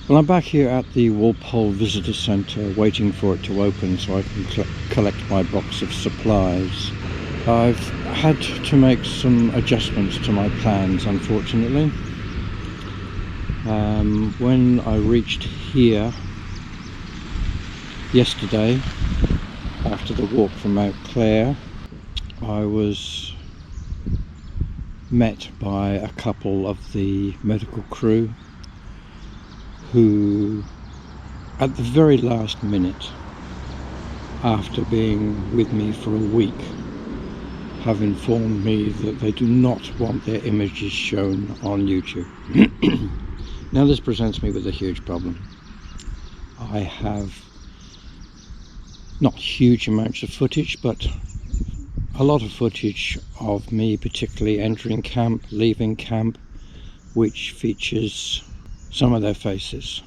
Well, I'm back here at the Walpole Visitor Centre waiting for it to open so I can collect my box of supplies. I've had to make some adjustments to my plans, unfortunately. When I reached here yesterday after the walk from Mount Clare, I was met by a couple of the medical crew who, at the very last minute, after being with me for a week, have informed me that they do not want their images shown on YouTube. Now this presents me with a huge problem. I have not huge amounts of footage, but a lot of footage of me particularly entering camp, leaving camp, which features some of their faces.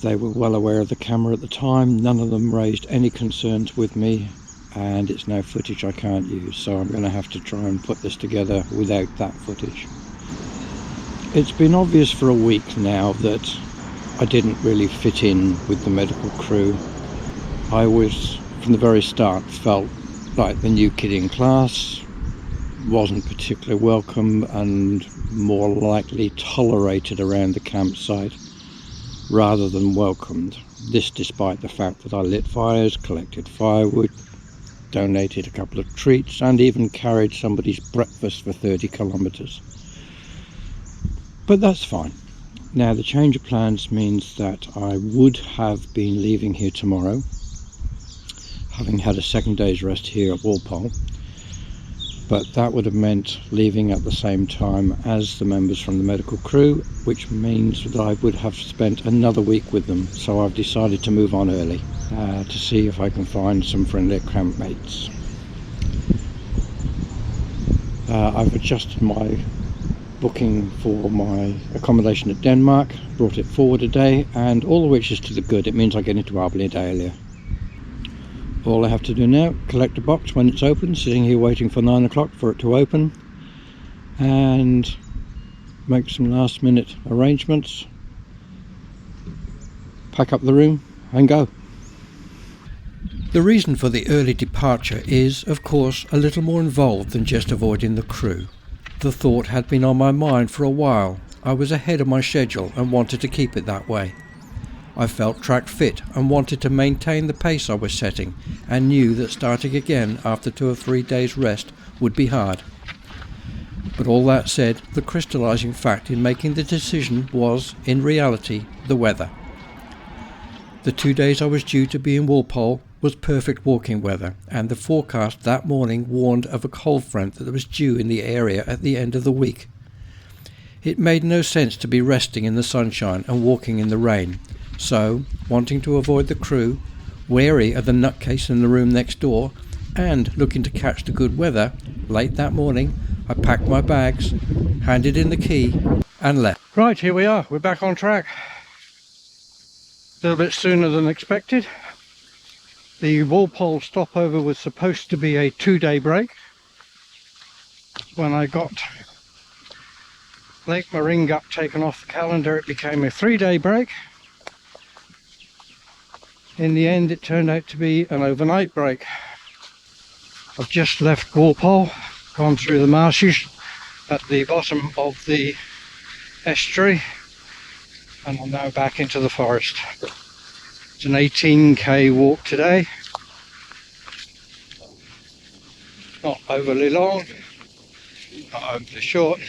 They were well aware of the camera at the time. None of them raised any concerns with me, and it's now footage I can't use, so I'm going to have to try and put this together without that footage. It's been obvious for a week now that I didn't really fit in with the medical crew. I was, from the very start, felt like the new kid in class, wasn't particularly welcome and more likely tolerated around the campsite rather than welcomed. This despite the fact that I lit fires, collected firewood, donated a couple of treats, and even carried somebody's breakfast for 30 kilometres. But that's fine. Now the change of plans means that I would have been leaving here tomorrow, having had a second day's rest here at Walpole, but that would have meant leaving at the same time as the members from the medical crew, which means that I would have spent another week with them. So I've decided to move on early to see if I can find some friendly campmates. I've adjusted my booking for my accommodation at Denmark, brought it forward a day, and all of which is to the good. It means I get into Albany a day earlier. All I have to do now, collect a box when it's open, sitting here waiting for 9 o'clock for it to open, and make some last minute arrangements, pack up the room and go. The reason for the early departure is, of course, a little more involved than just avoiding the crew. The thought had been on my mind for a while. I was ahead of my schedule and wanted to keep it that way. I felt track fit and wanted to maintain the pace I was setting, and knew that starting again after 2 or 3 days rest would be hard. But all that said, the crystallising fact in making the decision was, in reality, the weather. The 2 days I was due to be in Walpole was perfect walking weather, and the forecast that morning warned of a cold front that was due in the area at the end of the week. It made no sense to be resting in the sunshine and walking in the rain. So, wanting to avoid the crew, wary of the nutcase in the room next door, and looking to catch the good weather, late that morning I packed my bags, handed in the key and left. Right, here we are, we're back on track. A little bit sooner than expected. The Walpole stopover was supposed to be a 2-day break. When I got Lake Maringup taken off the calendar, it became a 3-day break. In the end, it turned out to be an overnight break. I've just left Walpole, gone through the marshes at the bottom of the estuary, and I'm now back into the forest. It's an 18k walk today. Not overly long, not overly short.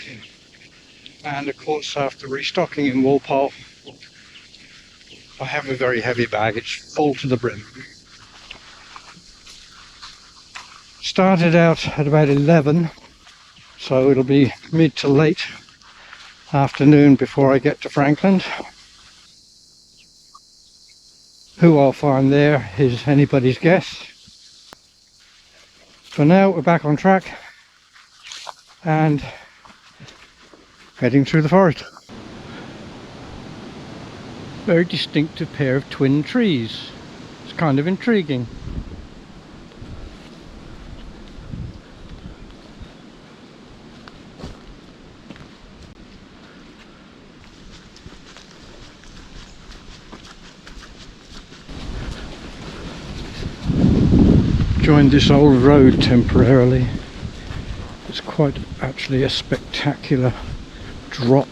And of course, after restocking in Walpole, I have a very heavy bag. It's full to the brim. Started out at about 11, so it'll be mid to late afternoon before I get to Frankland. Who I'll find there is anybody's guess. For now, we're back on track and heading through the forest. Very distinctive pair of twin trees. It's kind of intriguing. joined this old road temporarily. It's quite actually a spectacular drop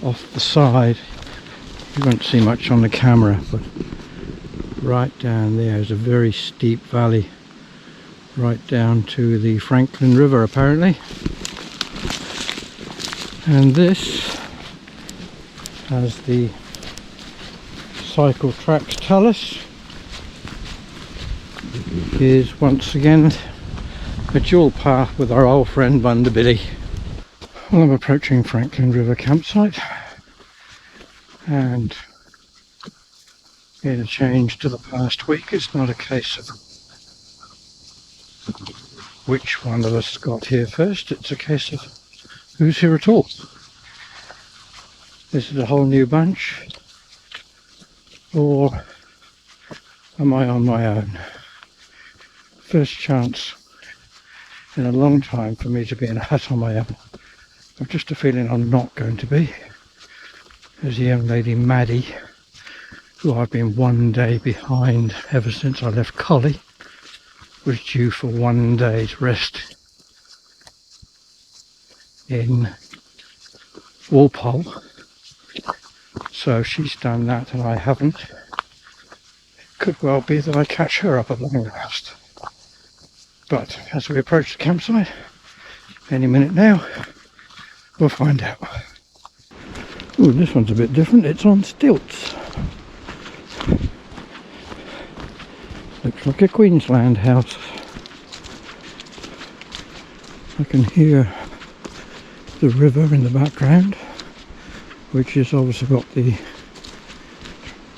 off the side. You won't see much on the camera, but right down there is a very steep valley right down to the Franklin River apparently. And this, as the cycle tracks tell us, is once again a dual path with our old friend Billy. Well, I'm approaching Franklin River campsite, and in a change to the past week, it's not a case of which one of us got here first, it's a case of who's here at all. This is a whole new bunch, or am I on my own? First chance in a long time for me to be in a hut on my own. I've just a feeling I'm not going to be. There's a young lady, Maddie, who I've been one day behind ever since I left Collie, was due for 1 day's rest in Walpole. So she's done that and I haven't. It could well be that I catch her up at long last. But as we approach the campsite, any minute now, we'll find out. Ooh, this one's a bit different. It's on stilts. Looks like a Queensland house. I can hear the river in the background, which is obviously what the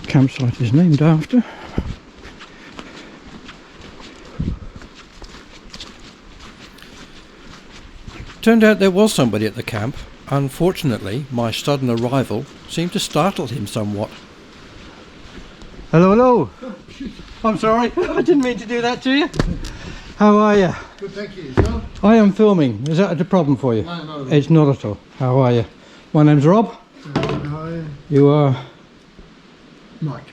campsite is named after. Turned out there was somebody at the camp. Unfortunately, my sudden arrival seemed to startle him somewhat. Hello, hello. Oh, shoot. I'm sorry, I didn't mean to do that to you. How are you? Good, thank you. Yourself? I am filming. Is that a problem for you? No, no. It's not at all. How are you? My name's Rob. Hi. You are? Mike.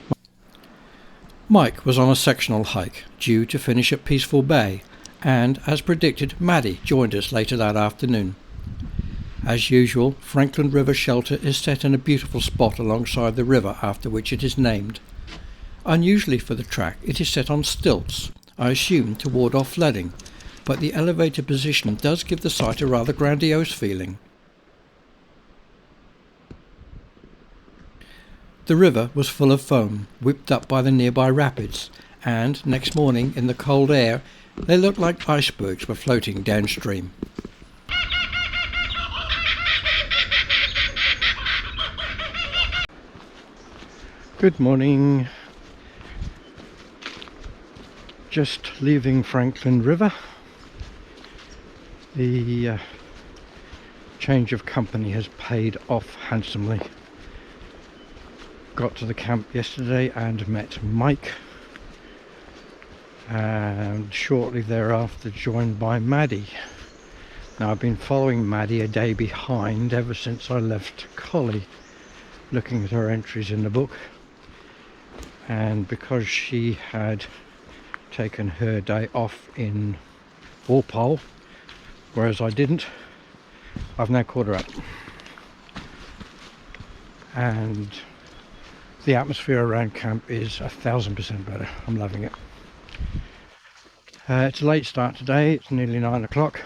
Mike was on a sectional hike due to finish at Peaceful Bay, and as predicted, Maddie joined us later that afternoon. As usual, Franklin River Shelter is set in a beautiful spot alongside the river after which it is named. Unusually for the track, it is set on stilts, I assume to ward off flooding, but the elevated position does give the site a rather grandiose feeling. The river was full of foam, whipped up by the nearby rapids, and next morning in the cold air they looked like icebergs were floating downstream. Good morning. Just leaving Franklin River. The change of company has paid off handsomely. Got to the camp yesterday and met Mike, and shortly thereafter joined by Maddie. Now I've been following Maddie a day behind ever since I left Collie, looking at her entries in the book, and because she had taken her day off in Walpole, whereas I didn't, I've now caught her up. And the atmosphere around camp is 1000% better. I'm loving it. It's a late start today, it's nearly 9 o'clock,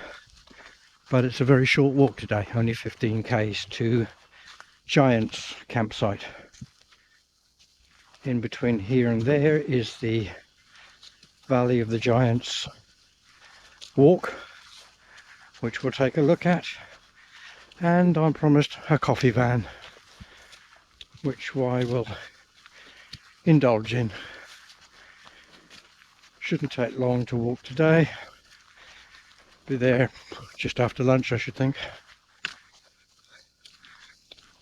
but it's a very short walk today, only 15 k's to Giants campsite. In between here and there is the Valley of the Giants walk, which we'll take a look at, and I'm promised a coffee van, which I will indulge in. Shouldn't take long to walk today. Be there just after lunch, I should think.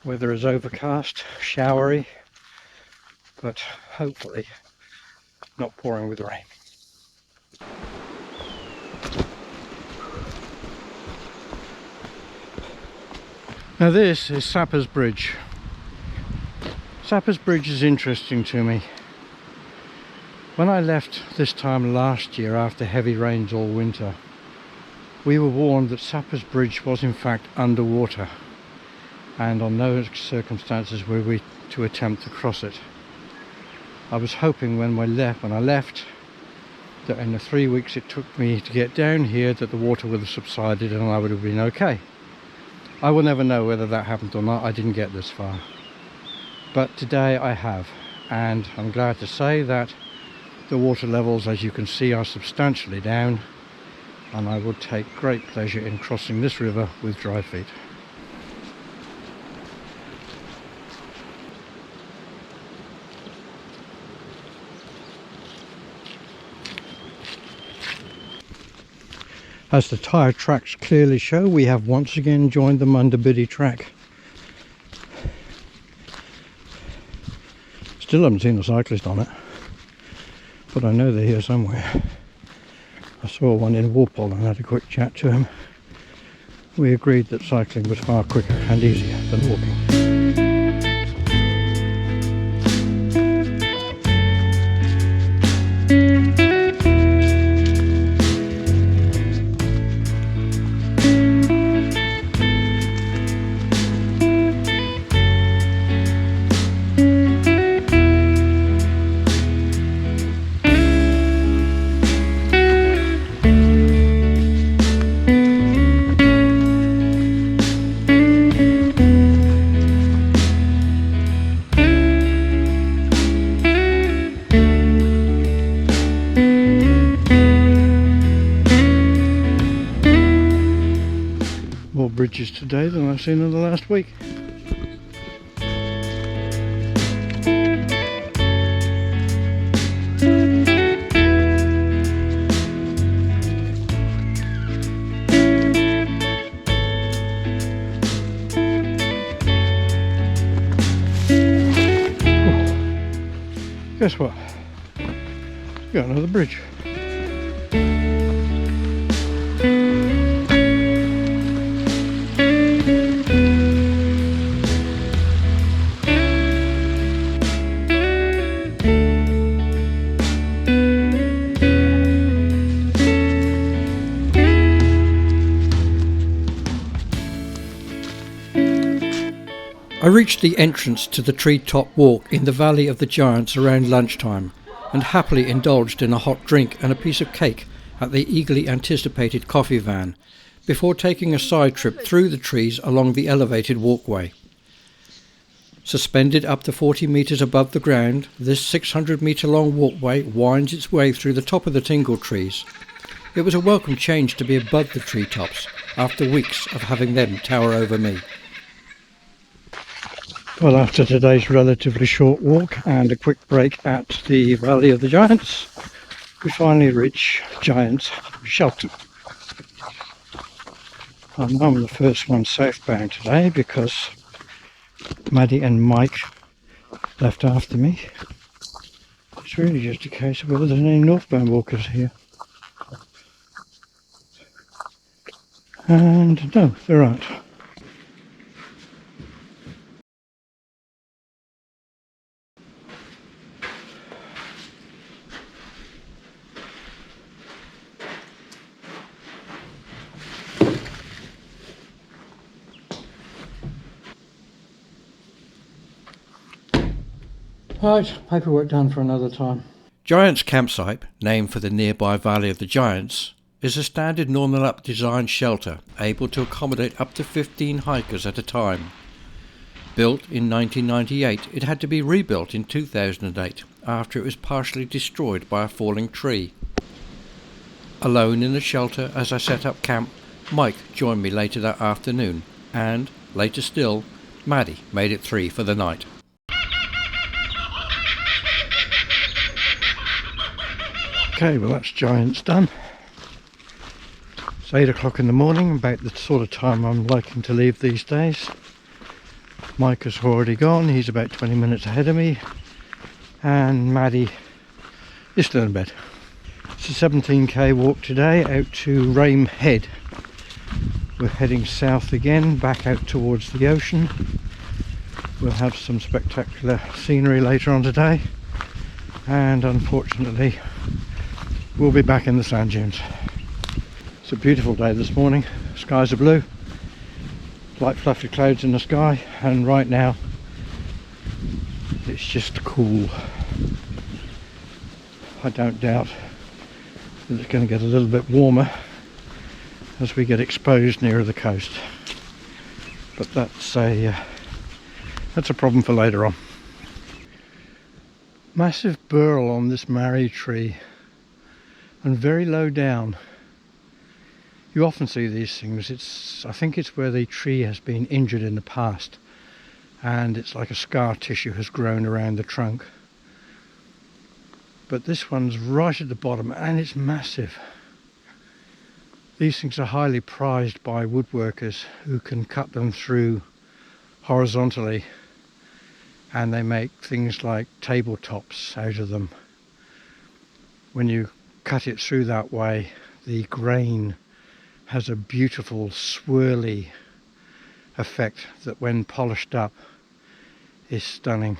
Weather is overcast, showery, but hopefully not pouring with rain. Now this is Sapper's Bridge. Sapper's Bridge is interesting to me. When I left this time last year after heavy rains all winter, we were warned that Sappers Bridge was in fact underwater, and on no circumstances were we to attempt to cross it. I was hoping when I left that in the 3 weeks it took me to get down here that the water would have subsided and I would have been okay. I will never know whether that happened or not. I didn't get this far. But today I have, and I'm glad to say that the water levels, as you can see, are substantially down, and I would take great pleasure in crossing this river with dry feet. As the tyre tracks clearly show, we have once again joined the Mundabiddy track. Still haven't seen a cyclist on it, but I know they're here somewhere. I saw one in Walpole and had a quick chat to him. We agreed that cycling was far quicker and easier than walking. More bridges today than I've seen in the last week. Guess what? Got another bridge. I reached the entrance to the treetop walk in the Valley of the Giants around lunchtime, and happily indulged in a hot drink and a piece of cake at the eagerly anticipated coffee van, before taking a side trip through the trees along the elevated walkway. Suspended up to 40 metres above the ground, this 600-metre long walkway winds its way through the top of the tingle trees. It was a welcome change to be above the treetops after weeks of having them tower over me. Well, after today's relatively short walk and a quick break at the Valley of the Giants, we finally reach Giants Shelter. I'm the first one southbound today because Maddie and Mike left after me. It's really just a case of whether there's any northbound walkers here. And no, there aren't. Right, paperwork done for another time. Giants Campsite, named for the nearby Valley of the Giants, is a standard Northern design shelter able to accommodate up to 15 hikers at a time. Built in 1998, it had to be rebuilt in 2008 after it was partially destroyed by a falling tree. Alone in the shelter as I set up camp, Mike joined me later that afternoon, and, later still, Maddie made it 3 for the night. Okay, well that's Giants done. It's 8 o'clock in the morning, about the sort of time I'm liking to leave these days. Mike has already gone, he's about 20 minutes ahead of me, and Maddie is still in bed. It's a 17k walk today out to Rame Head. We're heading south again, back out towards the ocean. We'll have some spectacular scenery later on today, and unfortunately we'll be back in the sand dunes. It's a beautiful day this morning. Skies are blue, light fluffy clouds in the sky, and right now it's just cool. I don't doubt that it's going to get a little bit warmer as we get exposed nearer the coast, but that's a problem for later on. Massive burl on this marri tree and very low down. You often see these things. I think it's where the tree has been injured in the past and it's like a scar tissue has grown around the trunk. But this one's right at the bottom and it's massive. These things are highly prized by woodworkers who can cut them through horizontally, and they make things like tabletops out of them. When you cut it through that way, the grain has a beautiful swirly effect that when polished up is stunning.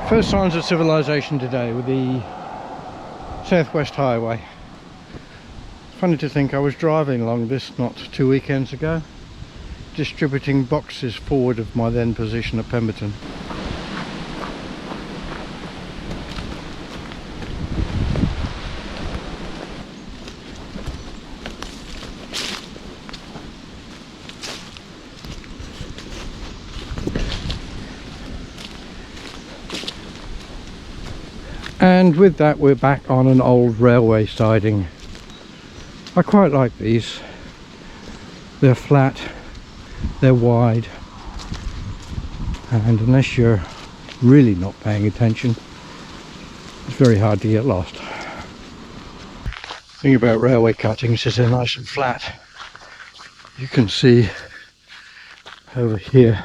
First signs of civilization today with the Southwest Highway. Funny to think I was driving along this not 2 weekends ago, distributing boxes forward of my then position at Pemberton. And with that we're back on an old railway siding. I quite like these. They're flat, they're wide, and unless you're really not paying attention, it's very hard to get lost. The thing about railway cuttings is they're nice and flat. You can see over here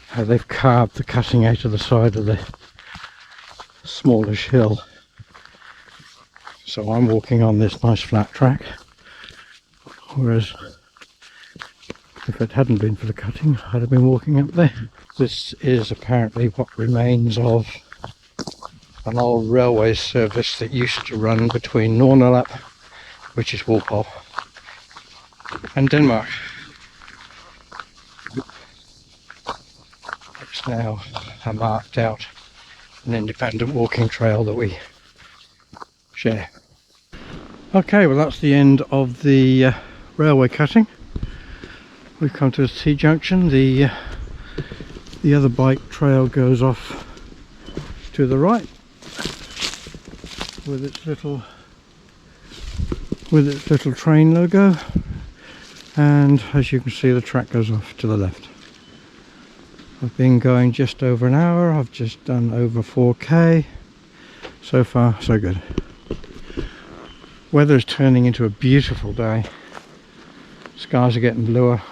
how they've carved the cutting out of the side of the smallish hill. So I'm walking on this nice flat track, whereas if it hadn't been for the cutting I'd have been walking up there. This is apparently what remains of an old railway service that used to run between Nornalap, which is Walpole, and Denmark. It's now a marked out an independent walking trail that we share. Okay, well that's the end of the railway cutting. We've come to a T-junction. The other bike trail goes off to the right with its little train logo, and as you can see the track goes off to the left. I've been going just over an hour. I've just done over 4k. So far so good. Weather is turning into a beautiful day. Skies are getting bluer,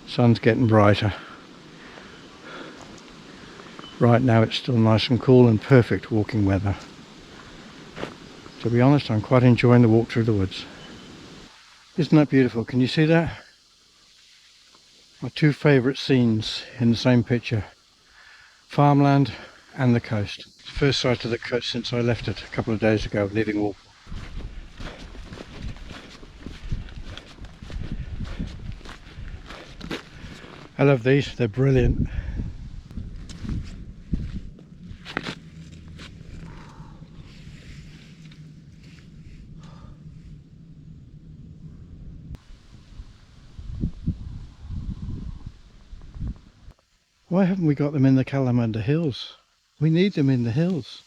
sun's getting brighter. Right now it's still nice and cool and perfect walking weather. To be honest, I'm quite enjoying the walk through the woods. Isn't that beautiful? Can you see that? My two favourite scenes in the same picture. Farmland and the coast. First sight of the coast since I left it a couple of days ago, leaving Walpole. I love these, they're brilliant. Why haven't we got them in the Kalamunda Hills? We need them in the hills.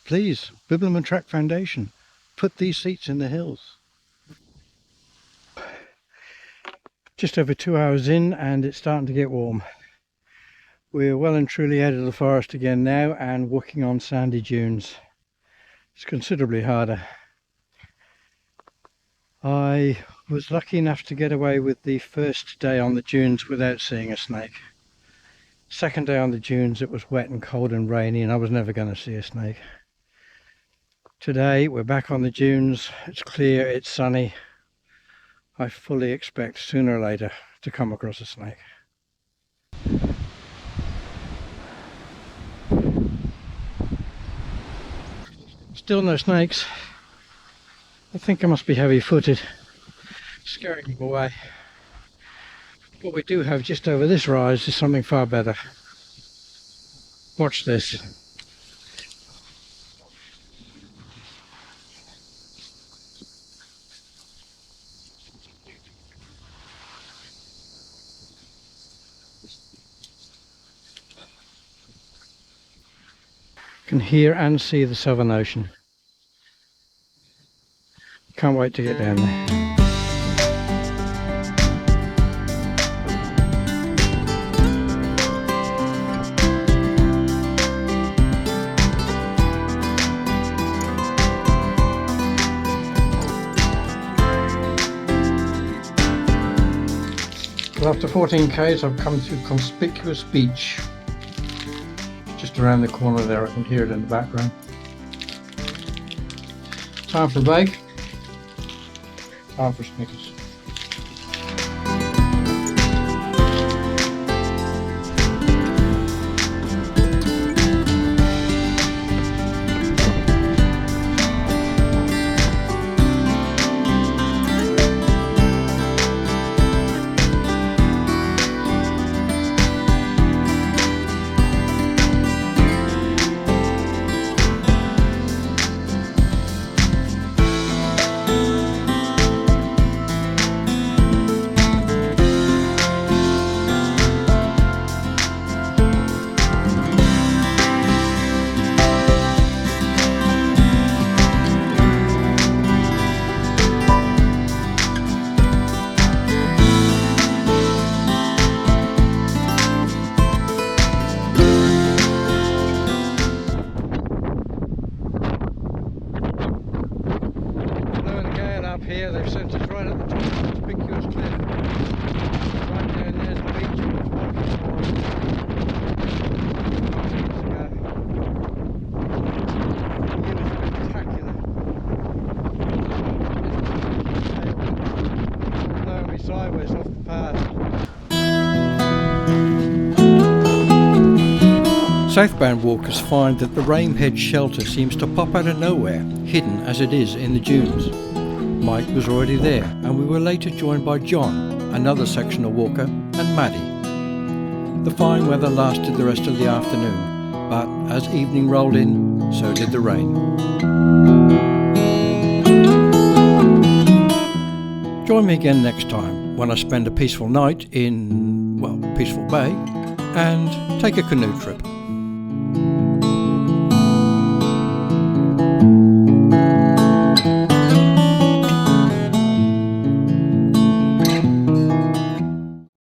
Please, Bibbulmun Track Foundation, put these seats in the hills. Just over 2 hours in and it's starting to get warm. We're well and truly out of the forest again now and walking on sandy dunes. It's considerably harder. I was lucky enough to get away with the first day on the dunes without seeing a snake. Second day on the dunes it was wet and cold and rainy and I was never going to see a snake. Today we're back on the dunes, it's clear, it's sunny. I fully expect sooner or later to come across a snake. Still no snakes. I think I must be heavy-footed, scaring them away. What we do have just over this rise is something far better. Watch this. Can hear and see the Southern Ocean. Can't wait to get down there. Well, after 14 k's I've come to Conspicuous Beach. Just around the corner there, I can hear it in the background. Time for a break. Time for Snickers. Here they've sent us right at the top of the conspicuous cliff. Right down there's the beach I was walking towards. It was spectacular. It's blowing me sideways off the path. Southbound walkers find that the Ramehead shelter seems to pop out of nowhere, hidden as it is in the dunes. Mike was already there, and we were later joined by John, another sectional walker, and Maddie. The fine weather lasted the rest of the afternoon, but as evening rolled in, so did the rain. Join me again next time when I spend a peaceful night in, well, Peaceful Bay, and take a canoe trip.